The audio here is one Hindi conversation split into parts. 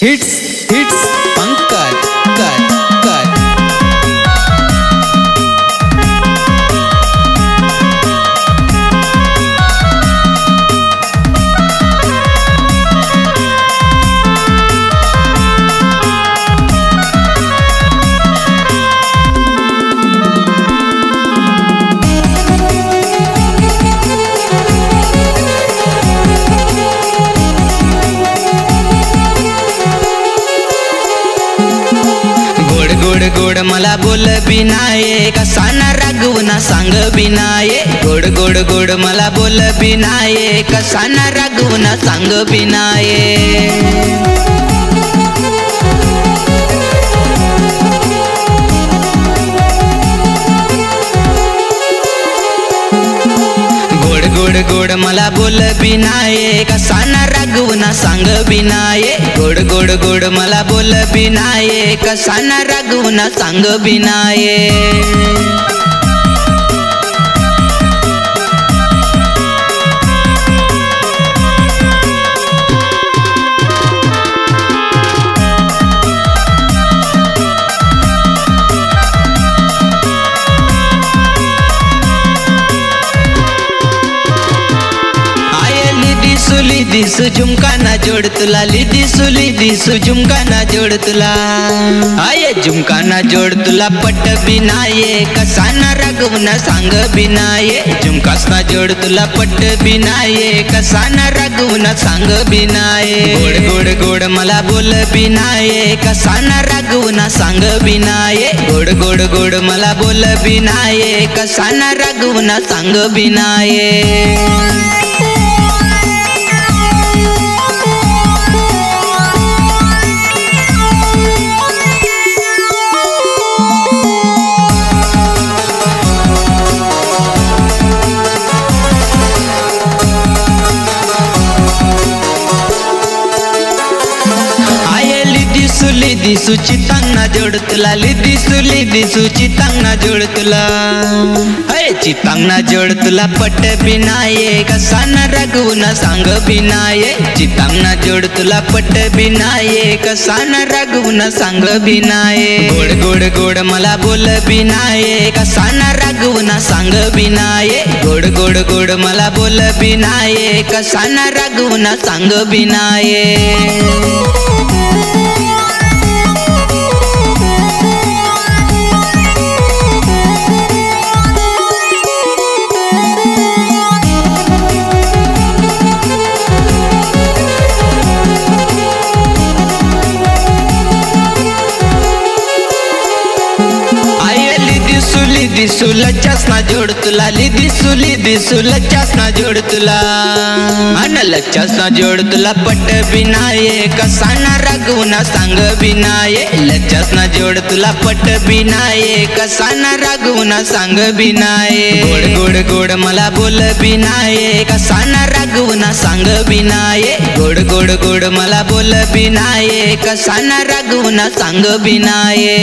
hits hits Pankaj cut cut गोड गोड मला बोल बिनाये कसाना रागवना सांग बिनाये गोड गोड गोड मला बोल बिनाये कसाना रागवना सांग बिनाये गोड गोड मला बोल बिनाये कसाना रागवना सांग बिनाये गोड गोड गोड मला बोल बिनाये कसाना रागवना सांग बिनाये दिसु झुमका ना जोड़ तुला दिसु झुमका ना जोड़ तुला आये झुमका ना जोड़ तुला पट बिनाये कसाना रागवना सांग बिनाये झुमकास ना जोड़ तुला पट बिनाये कसाना रागवना सांग बिनाये गोड गोड गोड मला बोल बिनाये कसाना रागवना सांग बिनाये गोड गोड गोड मला बोल बिनाये कसाना रागवना सांग बिनाये दिसु चितांग ना जोड़ तुला दिसु चितांग ना जोड़ तुला अरे चितांग ना जोड़ तुला पट बिनाये कसाना रागवना सांग बिनाये चितांग ना जोड़ तुला पट बिनाये कसाना रागवना सांग बिनाये गोड गोड गोड मला बोल बिनाये कसाना रागवना सांग बिनाये गोड गोड गोड मला बोल बिनाये कसाना रागवना सांग बिनाये दिसु लच्चास ना जोड़ तुला दिसु लच्चास ना जोड़ तुला अन लच्चास ना जोड़ तुला पट बिनाये कसाना रागवना सांग बिनाये लच्चास ना जोड़ तुला पट बिनाये कसाना रागवना सांग बिनाये गोड गोड गोड मला बोल बिनाये कसाना रागवना सांग बिनाये गोड गोड गोड मला बोल बिनाये कसाना रागवना सांग बिनाये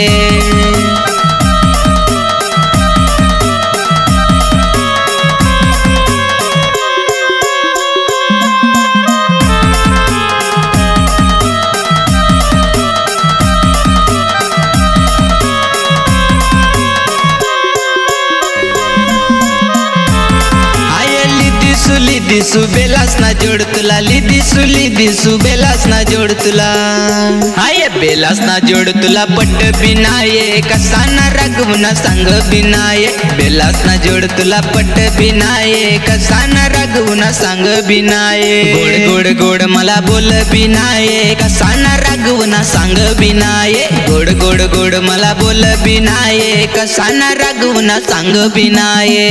दिसु बेलास ना जोड़ तुला दिसु बेलास ना जोड़ तुला आये बेलास ना जोड़ तुला पट बिनाये कसाना रागवना सांग बिनाये बेलास ना जोड़ तुला पट बिनाये कसाना रागवना सांग बिनाये गोड गोड गोड मला बोल बिनाये कसाना रागवना सांग बिनाये गोड गोड गोड मला बोल बिनाये कसाना रागवना सांग बिनाये